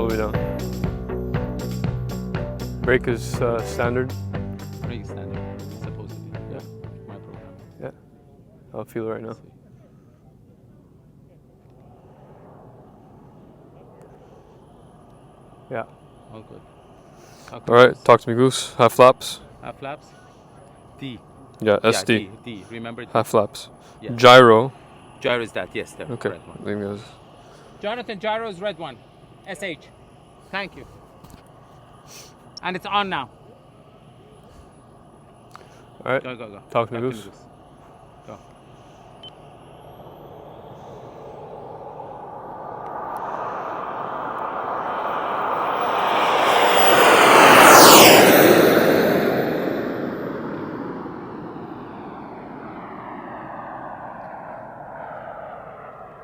all the way down. Brake is standard. Brake is standard. It's supposed to be. Yeah. My program. Yeah. I'll feel it right now. Yeah. All good. All right. Talk to me, Goose. Half flaps. Half flaps. D. Yeah. Yeah, SD. D. Remember D. Half flaps. Yeah. Gyro. Gyro is that. Yes, the Okay. red one. Leave me those. Jonathan, gyro is red one. SH. Thank you. And it's on now. All right. Go, go, go. Talk to me, Goose. Go.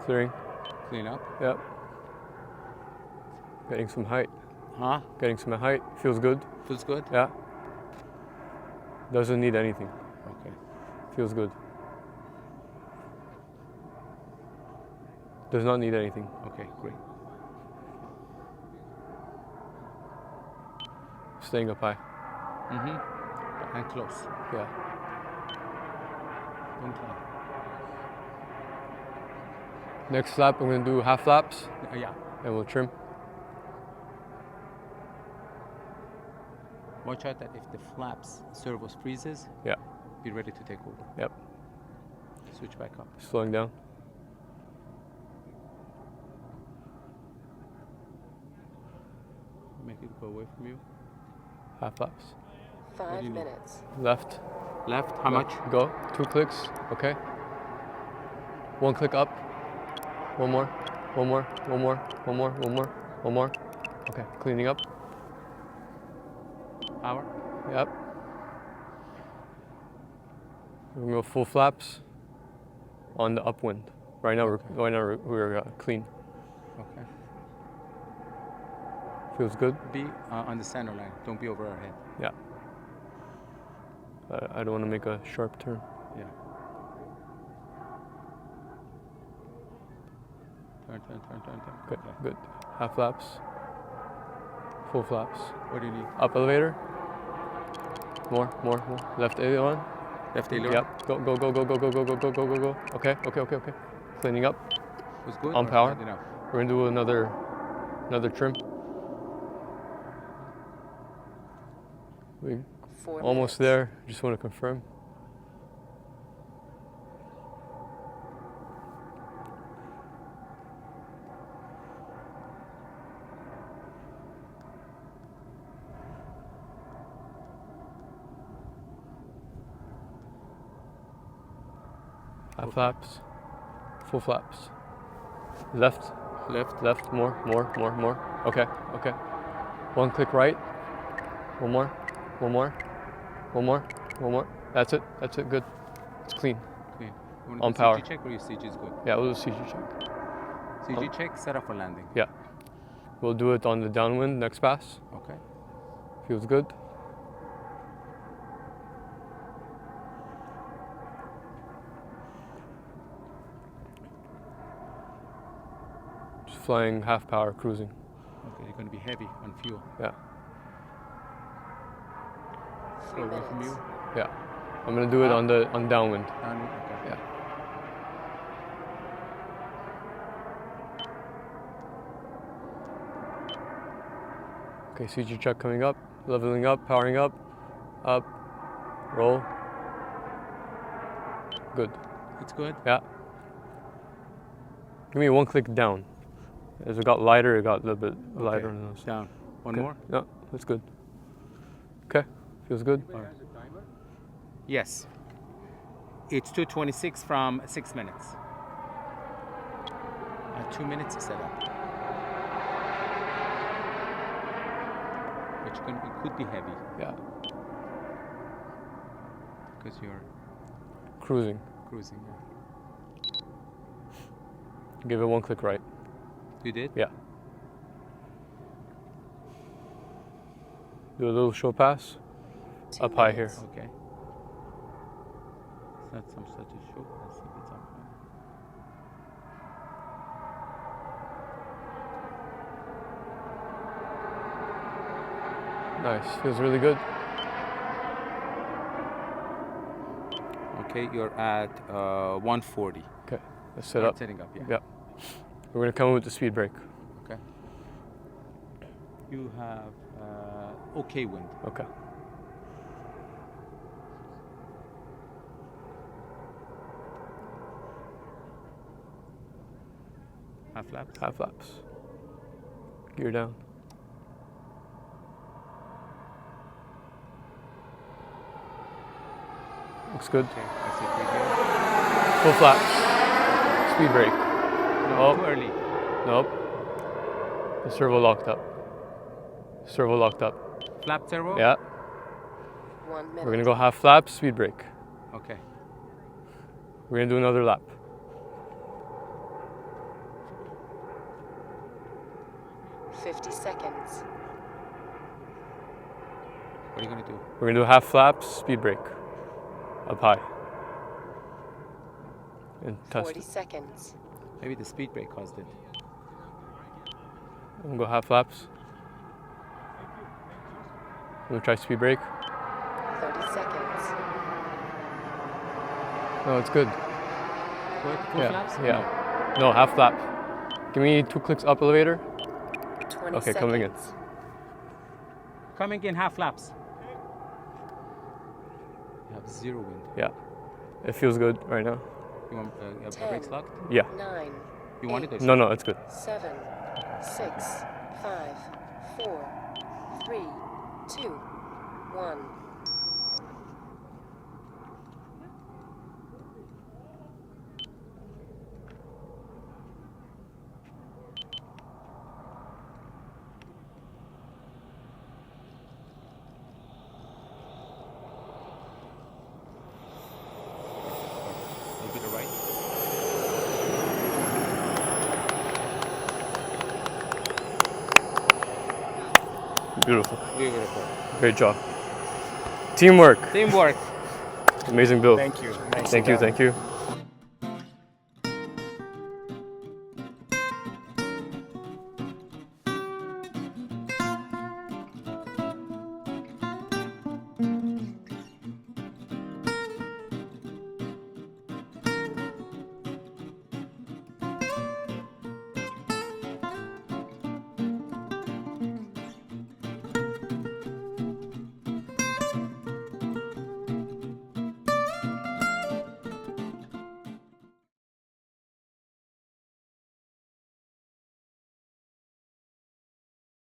Clearing. Clean up. Yep. Getting some height. Huh? Getting some height. Feels good. Feels good? Yeah. Doesn't need anything. Okay. Feels good. Does not need anything. Okay, great. Staying up high. Mm-hmm. And close. Yeah. Don't try. Next lap, I'm gonna do half laps Yeah. and we'll trim. Watch out that if the flaps servos freezes, Yeah. be ready to take over. Yep. Switch back up. Slowing down. Make it go away from you. Half laps. 5 minutes. Left. Left, how much? Go. 2 clicks. Okay. 1 click up. One more. One more. One more. One more. One more. One more. Okay. Cleaning up. Power. Yep. We're gonna go full flaps on the upwind. Right now we're clean. Okay. Feels good. Be on the center line. Don't be over our head. Yeah. I don't want to make a sharp turn. Yeah. Turn. Good. Okay. Good. Half flaps. Full flaps. What do you need? Up elevator. More. Left aileron. Left aileron. Yep. Go. Okay. Cleaning up. Was good. On or power. not enough? We're gonna do another trim. We 4 almost minutes. there. Just want to confirm. Half flaps. Full flaps. Left. More. Okay. 1 click right. One more. That's it. Good. It's clean. Clean. You wanna On do power. CG check or your CG is good? Yeah, we'll do CG check. CG check, set up for landing. Yeah. We'll do it on the downwind next pass. Okay. Feels good. Just flying half power, cruising. Okay, you're going to be heavy on fuel. Yeah. Go away from you. Yeah. I'm gonna do it on downwind. Okay. Yeah. Okay, CG check coming up, leveling up, powering up, roll. Good. It's good. Yeah. Give me 1 click down. As it got lighter, it got a little bit lighter on those. Down. One Okay. more? No, that's good. Okay, feels good. All right. Yes. It's 2:26 from 6 minutes. 2 minutes to set up. But it could be heavy Yeah, because you're cruising. cruising. Yeah. Give it 1 click right. You did? Yeah. Do a little show pass. 2 Up high here. minutes. Okay. It's not some such a show. Let's see if it's up high. Nice. Feels really good. Okay, you're at 140. Okay. Let's set Start up. setting up, yeah. Yeah. We're gonna come in with the speed brake. Okay. You have okay wind. Okay. Half flaps. Half flaps. Gear down. Looks good. Okay, I see three gears. Full flaps. Speed brake. No, Oh. too early. Nope. The servo locked up. Servo locked up. Flap servo? Yeah. 1 minute. We're gonna go half flaps, speed brake. Okay. We're gonna do another lap. $50 seconds. What are you gonna do? We're gonna do half flaps, speed brake. Up high. And test 40 it. seconds. Maybe the speed brake caused it. I'm gonna go half flaps. I'm gonna try speed brake. 30 seconds. No, it's good. Good? Full Yeah. flaps? Yeah. No, half flap. Give me 2 clicks up elevator. 20 Okay, seconds. coming in. No. Coming in half flaps. You have zero wind. Yeah. It feels good right now. You want the 10. brakes locked? Yeah. 9, You want it or No, no, it's good. 7, 6, 5, 4, 3, 2, 1. A little bit of right? Beautiful. Beautiful. Great job. Teamwork. Teamwork. Amazing build. Thank you. Thank you. Thank you.